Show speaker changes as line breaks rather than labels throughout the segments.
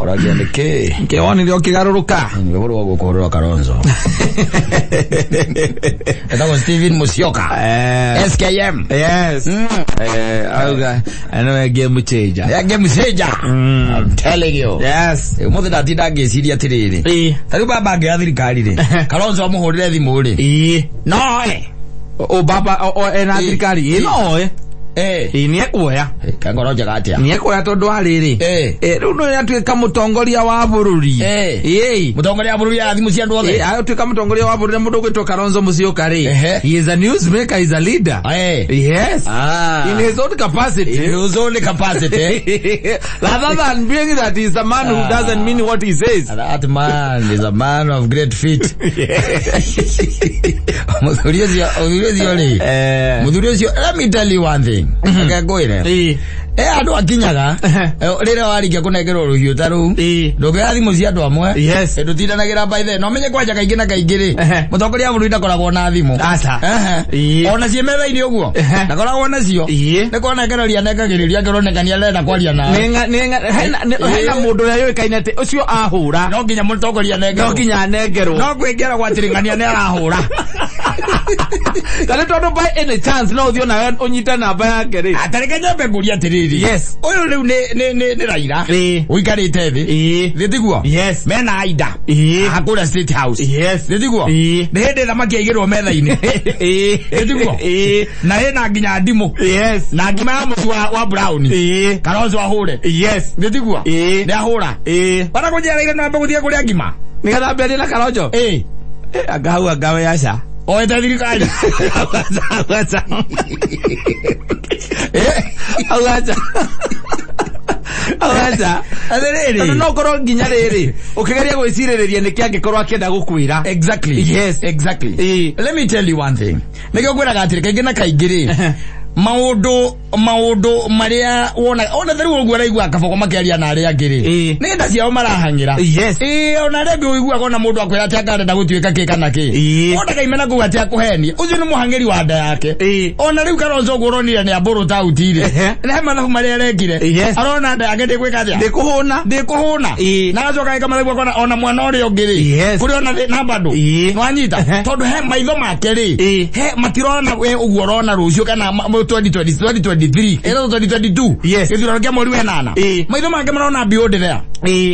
Kuragia niki.
Nkioni ndio kigaruruka.
Ngoro gukorora Kalonzo. Etago Steven Musyoka. SKM.
Yes. I know a game changer.
Yeah, game changer. I'm telling you.
Yes.
Umuthi ndatinda ngiciria tiriri. Tari baba ngiathirikari ri. Kalonzo amuhurire thimu ri. No
O baba o ena thirikari. No ni ekuoya
kangoro njaga atia
ni ekuoya tondu ariri riu no atuika mutongoria wa bururi
mutongoria wa bururi athimu cia ndu othe
atuika mutongoria wa bururi mundu gwitwo Kalonzo Musyoka ri. He is a newsmaker, he is a leader. Yes. In his own capacity. Rather than being that he is a man who doesn't mean what he says.
That man is a man of great feet. Let me tell you one thing. Okay, go in. Adu akinyaga rira warikia kunegera ruhiu taru ndoge athimu cia andu amwe ndutindanagira by the no menye kwanja kaingi na kaingi ri mutongoria buru ndakoragwo na thimu ona cie metha-ini uguo ndakoragwo nacio nikuonekereria negagiriria ngironekania renda kwaria na
hena mundu uria yuikaine ati ucio ahura
no nginya mutongoria nengerwo
no nginya nengerwo
no kwingera gwatirigania ni arahura
kana tondu by any chance no uthio na unyita namba yake ri
atareke nyambe nguria tiriri.
Yes.
Oyo riu ni Raila. Uikarite thi. Thitiguo.
Yes.
Mena aida. Hakura State House.
Yes.
Thitiguo. Ni hindi thamaki aigirwo metha-ini. Thitiguo. Na hena nginya ndimu.
Yes.
Na ngima ya mutu wa brown. Kalonzo ahure.
Yes.
Thitiguo. Ni ahura. Bana kunjera na mbe guthie kuria ngima.
Ni gathambia na Kalonzo. Agahau agawe yasha.
Oe tathirikari.
Awacha. Awacha.
Aderere.
No koro nginya riri. Ukigeria gwiciririria niki angikorwo akienda gukwira.
Exactly.
Yes, exactly.
Let me tell you one thing. Nigio gwiraga atiri kaingi na kaingiri. Maundu maria ona thari uguo raigua kaboko makiaria na aria ngiri ni nda ciao marahangira ona rege uigua kona mundu akwira ati akarenda gutuika kikana ki ona kaimena kuga ati akuheni ucio ni muhangiri wa nda yake ona riu Kalonzo guronire ni aburu tautire ne mathabu maria rekire arona nda yake ndikwika atia ndikuhuna na gacoka ikamathabu kona ona mwana uria ngiri kuri ona na bado no anyita tondu he maitho make ri he matirona we uguo rona rucio kana 2023 2022 githurano kia mweri wenana maitho make marona biode there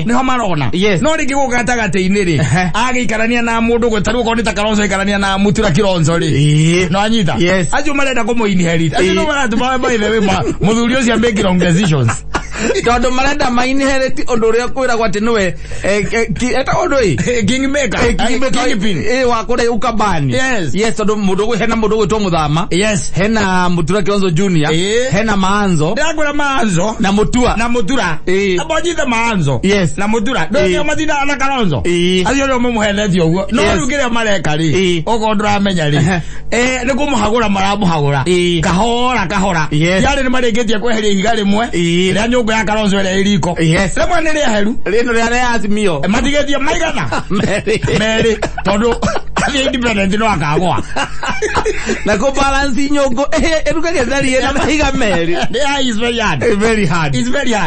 niho marona no ringi gugata gate-ini ri agiikarania na mundu gwetaru ko ni ta Kalonzo ikarania na Mutula Kilonzo ri no anyita acio marenda kumuinherit acio no maratuma by the way muthuri ucio make wrong decisions
tondu marenda mainherit undu uria kwiragwo ati niwe eta undu kingmaker wa kure ukabani tondu mundu hena mundu gwitwo Muthama hena Mutula Kilonzo Jr hena Maanzo
ndagura Maanzo
na Mutua
abonyithe Maanzo na Mutura ndio mathina na Kalonzo acio ndio mumuhenethio uguo no riu ngiria mareka ri ugo nduramenya ri ni kumuhagura maramuhagura kahora yari ni maringitie kweheria ihiga rimwe ria nyungu ya Kalonzo ria iriko rimwe ni ria heru
rino ria Azimio
matigetie maigana meri tondu independent no akagwa
na ko balance nyongo eruka gethari na maiga meri
is very hard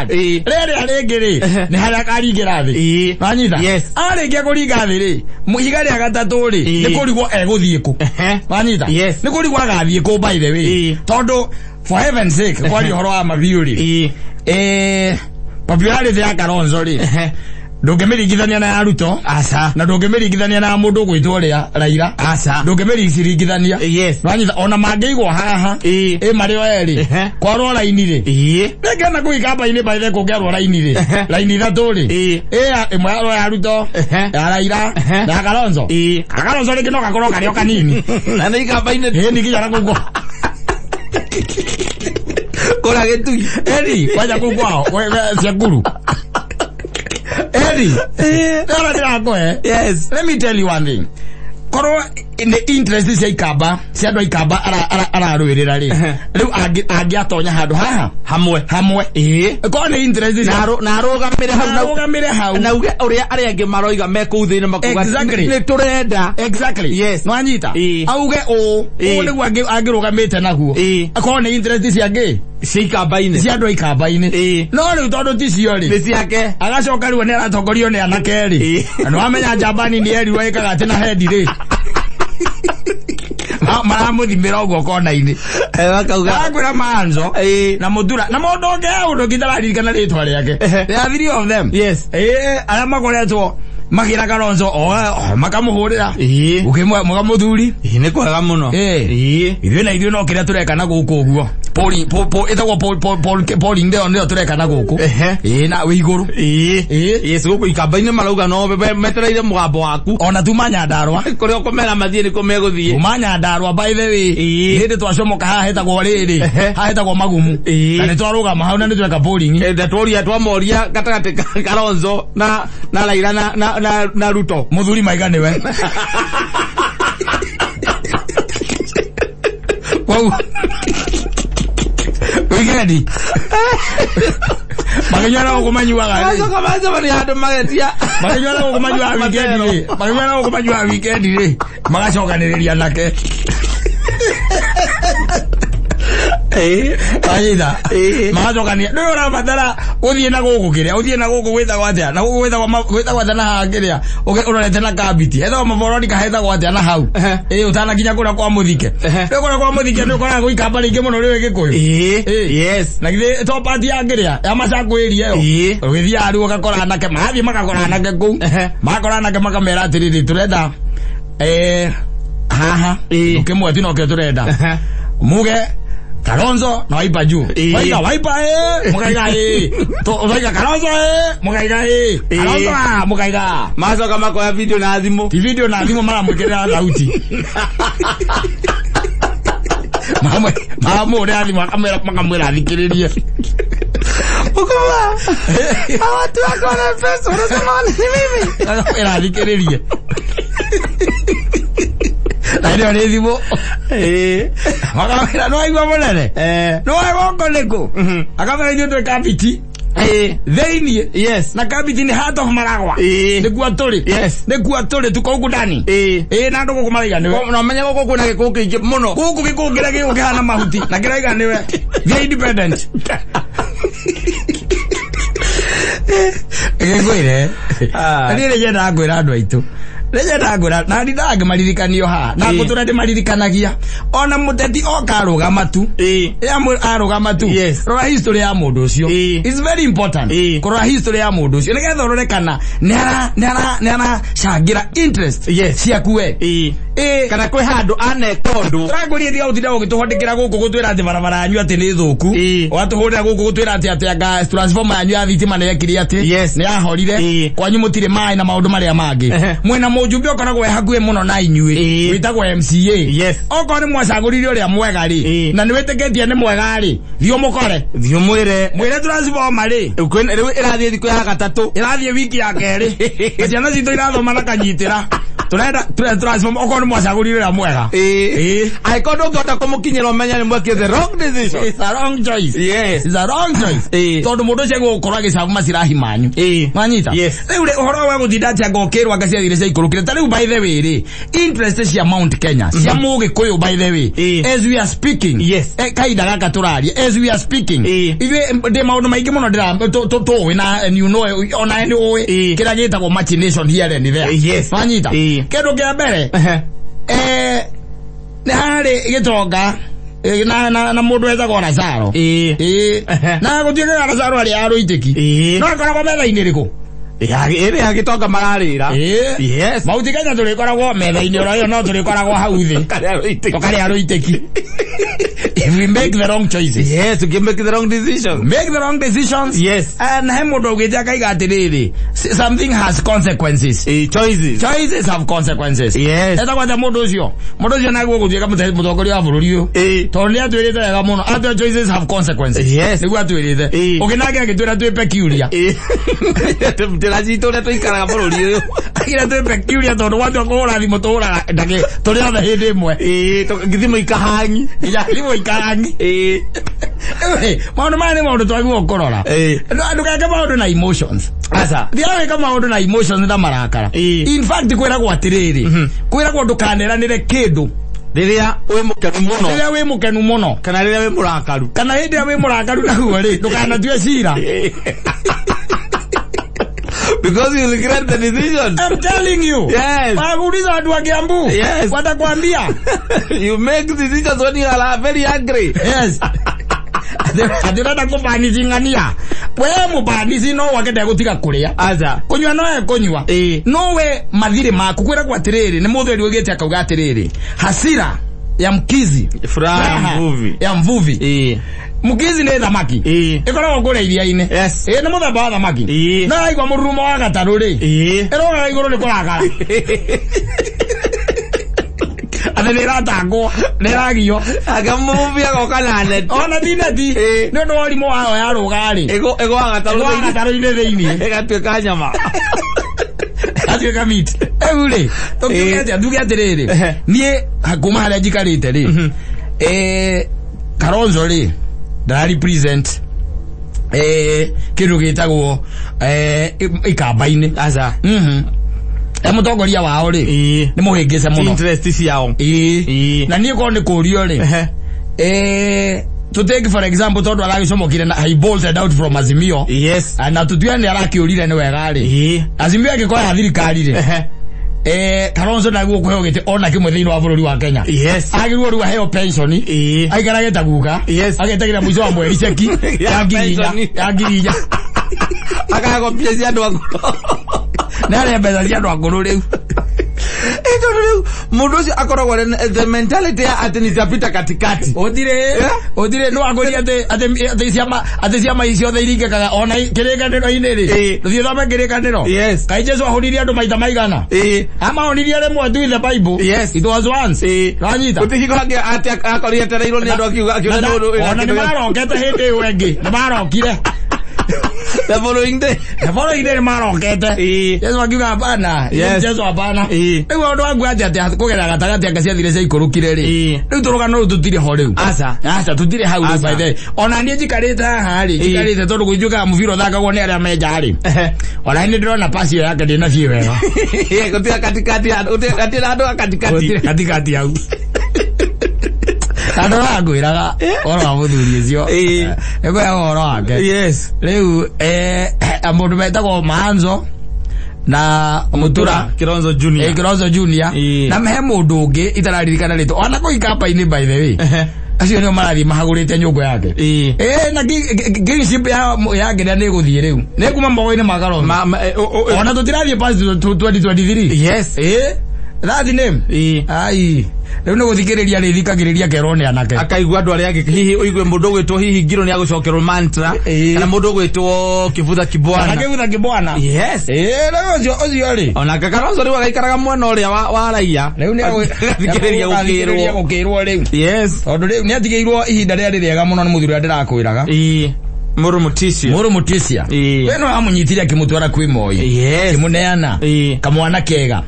rere arengiri ni haria karingira thi manyita aringia kuringa thi ri muhiga ria gatatu ri ni kurigwo eguthie ku manyita ni kurigwo agathie ku by the way tondu for heaven's sake kwari horo wa mabiuri popularity ya Kalonzo ri ndungemirigithania na Ruto na ndungemirigithania na mundu gwitwo ria Raila ndungemirigithania wanyitha ona mangeigwo haha mario eri kwarwo raini ri ngena kuikamba-ini by the kungerwo raini ri raini ithatu ri imwe ya Ruto ya Raila na Kalonzo Kalonzo ringi no gakorwo kario kanini
na ni ikamba-ini
ni kijana kugwo
kora getui
eri kwaja kugwao cia nguru Eddie, let me tell you one thing. Koro ne interest cia ikamba cia andu ikamba ararwirira ri riu angiatonya handu haha hamwe ko ne interest
na arugamire hau na uge uria ari angi maroiga me ku thini makuga ni turenda
yes no anyita auge o niguo angirugamite naguo ko ne interest cia ngi
Sikabaine.
Cia andu ikabaine. No riu tondu ti cio ri.
Ni ciake.
Agacoka riu ne aratongorio ni anake ri. No amenya Japani ni eri waikaga ati na head ri. Maramuthimira uguo kona-ini.
Akauga
akwira Manzo na Mutula na mundu ungi undu ngitararirikana ritwa riake. There are three of them.
Yes.
Aria makoretwo magira Kalonzo makamuhurira ukimwe mugamuthuri
ni kwega muno
ithuĩ na ithuĩ no kĩrĩa tureka na gũkũ ũguo ĩtagwo polling ndio ndio tureka na gũkũ na wĩ igũrũ
yes gũkũ ikamba-inĩ marauga no metereire mũgambo waku
ona tuma Nyandarua
kũrĩa ũkũmera mathiĩ nĩ kũmegũthiĩ
tuma Nyandarua by the way hĩndĩ twacomoka haha hetagwo rĩrĩ haha hetagwo Magumu na nĩ twarũgama hau na nĩ tweka polling
ndatworia twamoria gatagatĩ Kalonzo na Raila na Ruto
muthuri maiga niwe wow weekend maganyara kumanywa gari
kamaza bari hado magatia
maganyara kumanywa weekend ri maganyara kumanywa weekend ri magacokaniriria nake ayida magacokania ndio urabatara uthie na guku kiria uthie na guku gwitha gwatia na guku gwitha gwatia na hakiria urorete na kabiti etho maboroni kahetha gwatia na hau utana kinya kura kwa muthike ndio kura kwa muthike ndio kora guikamba ringi muno riwe gikuyu
yes
na githe to party yakiria ya macakwiria yo ugithia ari ugakora nake mathi makakora nake ku makora nake makamera atiriri turenda haha ukimwe tino ke turenda muge Kalonzo na waipa juu. Waipa mukaiga to waiga Kalonzo mukaiga Kalonzo mukaiga.
Mazo kama kwa video na azimu.
Ti video na azimu mara mwekelea sauti. Mama ore azimu makamwera thikiririe.
Ukoma. Watu wako na pesa unasema ni mimi.
Era thikiririe. Ndio ndio makamera no igwa monene no agoko neko akamera ndio to kabiti theni
yes
na kabiti ni heart of maragwa nikuwa tuli
yes
nikuwa tuli tuko huku ndani na ndo kukumaliga niwe
no menya goko kuna gikuki ingi muno
guku gikugira gikihana mahuti na kiraiga niwe the independent egwire ari rege na ngwira andu aitu rege na ngwira na ndindange maririkanio ha na ngutura ndi maririkanagia ona muteti okaruga matu aruga matu rora history ya mundu ucio is very important rora history ya mundu ucio nigetha urore kana nera shagira interest ciaku we
kana kwi handu anekondu
turaguria thia utinda ugituhondekera guku gutwira ati barabara anyu ati ni thuku watuhurira guku gutwira ati anga transformer anyu ya thitima ni yakiri ati ni yahorire kwanyu mutire mai na maundu maria mangi mwena mujumbe okoragwo hakuhe muno na inyui witagwo MCA oko ni mwacagurire uria mwega ri na ni witeketie ni mwega ri thio mukore
thio mwire
transformer ri
riu irathie thiku ya gatatu
irathie wiki ya keri ciana citu irathoma na kanyitira turenda transform oko ni mwacagurire uria mwega
aikondo ngota kumukinyira umenya ni mweke the wrong decision
it's a wrong choice
it's
a wrong choice tondu mundu cio gukorwa gicabu macirahi manyu manyita riu ri uhoro wa guthinda ati ngokirwa ngacia thire cia ikurukire ta riu by the way ri interest cia Mount Kenya cia mugikuyu by the way as we are speaking kaida gaka turaria as we are speaking ithe ndi maundu maingi muno ndira tuwi na you know ona ni uwi kira gitagwo machination here and there manyita kendo kia mbere ni hari gitonga na mundu etagwo Lazaro na gutiga Lazaro ari aruitiki no akoragwo metha-ini riku
ere agitonga mararira
yes Mount Kenya turikoragwo metha-ini oro no turikoragwo hau thi kari aruitiki if we make the wrong choices
we can make the wrong decisions
and hemodo ugite akaiga atiriri something has consequences choices have consequences eta kwa mundu ucio naguo guthieka mutongoria wa bururi uyu tondu atwirite wega muno atwa choices have consequences niguo atwirite uginake agitwira twi peculiar
tiracitu ria tuikaraga bururi uyu
Gira tu peculiar tondu watu akora thimo tora ndage turi othe hindi imwe
ngithimo ikahangi
ya thimo ikahangi maundu mane maundu twaigua ukorora andu kake maundu na emotions
asa
thiawe kama maundu na emotions nda marakara in fact kwiragwo atiriri kwiragwo ndukaneranire kindu
riria we mukenu muno kana riria we murakaru
naguo ri ndukanatue cira
because you regret the decision.
I'm telling you.
Yes.
Waguliza watu wa Kiambu.
Yes.
Watakwambia.
You make decisions when you are very angry.
Yes. Adirada kupanisi ngania. We mupanisi no wakenda gutiga kuria.
Aza.
Kunywa no kunywa. No we mathire maku kwira kwa tiriri ni mutheri wigete akauga tiriri. Hasira ya mkizi.
Furaha
ya mvuvi. Mukizi ne thamaki ikoragwo kure iria-ini ni muthemba wa thamaki na aigua mururumo wa gataru ri irogaga iguru ni kurakara ate ni ratangwo ni ragio
agamuvi agoka na net
ona dineti ni undu wa rimu wao ya ruga ri
ego wa
gataru-ini thiini
igatuika nyama
atuika meat eure tuge atiriri nie hakuma haria njikarite ri Kalonzo ri da represent kindu gitagwo ikamba-ini
asa
mutongoria wao ri ni muhingise muno
interest ciao
na nie ko ni kurio ri to take for example tondu aragicomokire na high bolted out from Azimio
yes
na tutue ni arakiurire ni wega ri Azimio agikoya thirikari ri Kalonzo na guo kuheo gite ona kimwe thiini wa bururi wa Kenya
yes
agirwo ru heo pension aikarage taguka agetagira mwizo wa mweri cheki ya ngirinya
akago piezi andu wangu
na ale mbeza cia andu akuru riu
mundu ucio akoragwo the mentality ya ati ni zapita katikati
odire no agoria ate ciama icio the iringekaga ona kirikaniro-ini ri ruthio thome kirikaniro kai Jesu ahuririe andu maita maigana ama ahuririe rimwe tu the Bible it was once ranyita
utikikoragia ati akorire tereirwo ni andu akiuga
ona ni marokete hindi iyo engi ni marokire
the following day
ni marokete Yesu akiuga hapana Yesu hapana riu andu wangu ati kugera gatagati anga ciathire cia ikurukire ri riu turugano ru tutire ho riu asa tutire hau by the ona nie njikarite haha ri njikarite tondu gujuka mubiro thakagwo ni aria menja ri ona ni ndirona pasi yake ndina cie wega
gutira katikati ati andu
katikati hau andu rangwiraga oro wa muthuri ucio ego ya oro wake riu mundu metagwo Maanzo na Mutula
Kilonzo Junior
Kilonzo Junior na mehe mundu ungi itararirikana ritu ona ko ikapa-ini by the way acio ni marathi mahagurite nyungu yake na kingship ya ngeria ni guthie riu ni kuma mbogo-ini ma Kalonzo ona tutirathie past 2023 that's the name ai riu ni guthikiriria ri thikagiriria kerone anake
akaigua andu aria angi hihi uigue mundu gwitwo hihi ngiro ni agucokerwo mantra kana mundu gwitwo kibutha kibwana riu ocio ri ona Kalonzo riu agaikaraga mwena uria wa raia
riu ni aguthikiriria gukirwo riu tondu riu ni atigeirwo ihinda ria riega muno ni muthuri ndirakwiraga
Muru Mutisia
we no amunyitire akimutwara kwi Moi kimuneana kamwana kega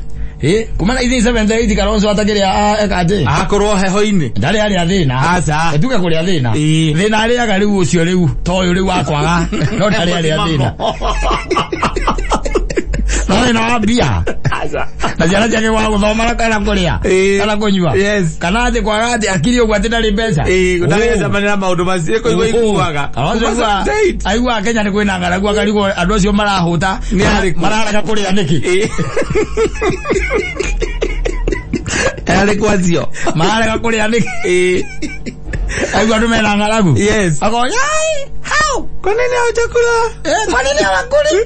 kumana ithi 78 Kalonzo atagiria ekate
akorwo heho-ini
ndari ari athina
asa
etuke kuri athina thina ari aga riu ucio riu toyo riu akwaga no ndari ari athina no na abia na jana jake wa guthoma kana kuria kana kunyua kana ati kwaga ati akiri ogwa ndari mbeca
ndari manira maundu macio ko iguaga
aigua Kenya ni kwina ngaragu akarigo andu acio marahuta mararaga kuria niki
ale kwazio
mararaga kuria niki aigua andu mena ngaragu ako yai how
kwa nini haujakula
kwa nini hawakuli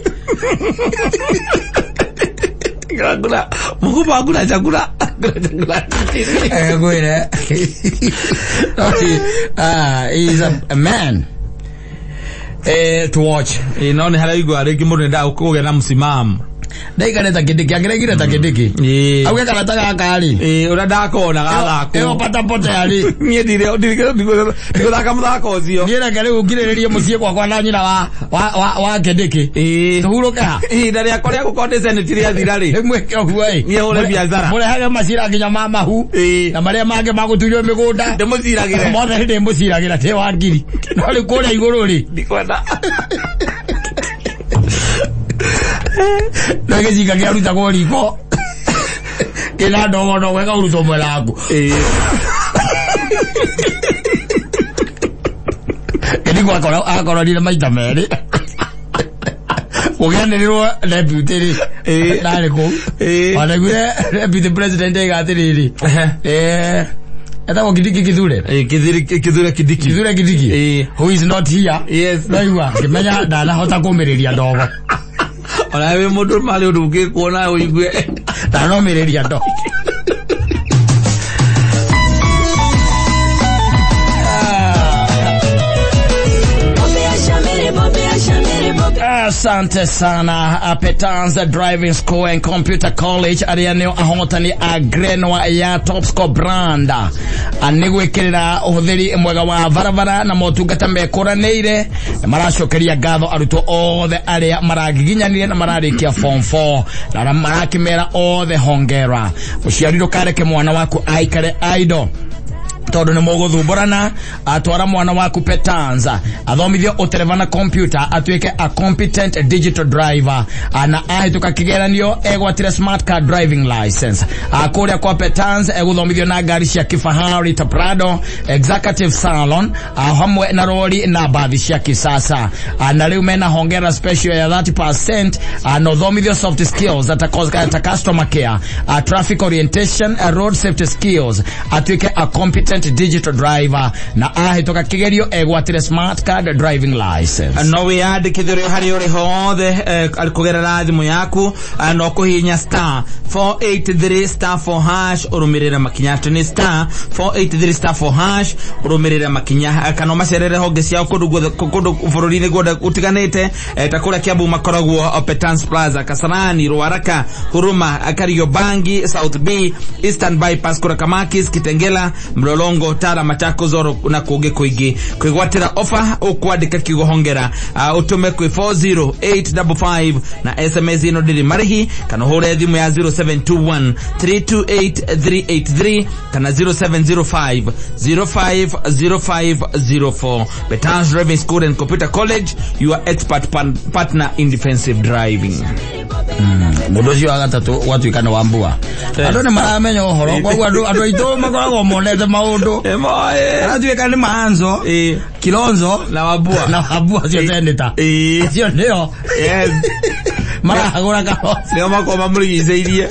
Gula Mungu bagula chakula
gwire he's a man to watch
inaone hala igwa reki mundu nda kuge na msimamo
Ndaiga ta kidiki angeregire ta kidiki. Auge kana ta gakari.
Ura ndakona gathako.
Eo pata pote ali.
Nie ndire thaka muthako ucio.
Ngira ngare ugirirerie mucie kwa na nyina wa kidiki. Tuhuruka.
Ndari akoria gukonde senate ria thira ri.
Mweke oguo
nie ure biathara.
Mure hage macira nginya mama hu. Na maria mange maguturio migunda.
Ndimuciragira.
Mothe ndimuciragira te wa ngiri. No ri kuria iguru ri.
Ndikwenda.
Nage jika kia ruta kwa riko. Kila ndogo weka uruto mwelaku. Kini kwa akora nile maita meri. Wogene nilo deputy ri. Nale ko. Wale kule deputy president ega tiriri. Eta kidiki kidure.
Kidure kidiki.
Kidure kidiki. Who is not here?
Yes.
Naiwa. Kimenya na hota kumireria ndogo.
Ona we mundu mali uduke kuona uigwe.
Tano mireria ndo. Asante sana. Petanza Driving School and Computer College arianeo ahotani agrenwa ya Top Score brand anigwikirira uhuthiri mwega wa barabara na motungata mekoraneire maracokeria gatho arutwo othe aria maragiginyanire na mararikia form 4 na marakimera othe hongera uciari ndukareke mwana waku aikare idle todo ne mogo thuborana atwara mwana waku Petanza athomithio utereva na computer atweke a competent digital driver ana ahituka kigeranio egwatire smart car driving license akuria kwa Petanza eguthomithio na ngari cia kifahari ta Prado executive salon hamwe na roli na baadhi cia kisasa na leo mena hongera special ya 30% anothomithio soft skills ata customer care traffic orientation road safety skills atweke a competent digital driver na ahitoka kigerio egwatire smart card driving license
no we add kigerio hari ore hothe alikugerera thimu yaku no kuhinya *483 *4# urumirira makinya ni *483 *4# urumirira makinya kana macerere honge cia kundu bururi-ini gwothe utiganite takura Kiambu makoragwo Petanza Plaza Kasarani Ruaraka Huruma Kariobangi South B Eastern Bypass Kuramakis Kitengela Mlolongo Tara Machako Zoro na kuge kuigi kwigwatira offer ukwandika kigo hongera utume kwi 40855 na SMS ino ndiri marihi kana hore thimu ya 0721 328383 kana 0705 050504 Petanza Driving School and Computer College, your expert partner in defensive driving.
Mudozi wa gatatu watu ikana wambua adone maramenya ohoro kwa adu ito makoragwo monete maundu adu ikana Maanzo Kilonzo
na wabua
cio tendeta cio ndio
yes
maragura kao
leo makoma murigiceirie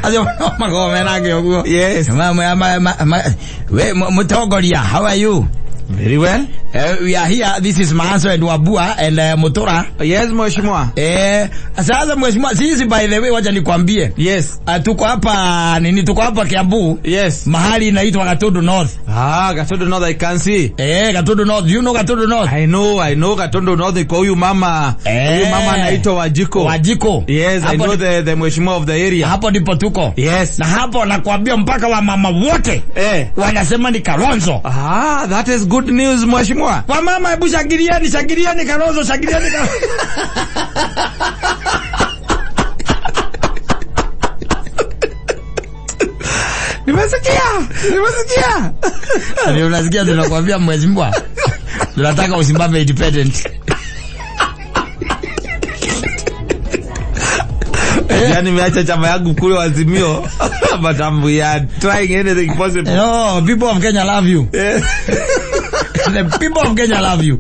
acio makoma nake oguo
yes
we mutongoria, how are you?
Very well.
We are here. This is Maanzo and Wabua and Mutura.
Yes, mheshimiwa.
Sasa mheshimiwa, sisi by the way wacha nikwambie.
Yes.
Tuko hapa Kiambu.
Yes.
Mahali inaitwa Gatodo North.
Gatodo North I can see.
Gatodo North. You know Gatodo North?
I know Gatodo North kwa huyu mama. Huyu mama anaitwa Wajiko. Yes, I know the mheshimiwa of the area.
Hapo ndipo tuko.
Yes.
Na hapo nakwambia mpaka wa mama wote. Wanasema ni Kalonzo.
That is good news mheshimiwa.
Kwa mama hebu shangilieni Kalonzo, shangilieni Kalonzo.
Nimesikia.
Ndio unasikia tunakwambia mheshimiwa. Tunataka usimame independent.
Yani meacha chama yangu kule Azimio but we are trying anything possible.
No, people of Kenya love you. The people of Kenya love you.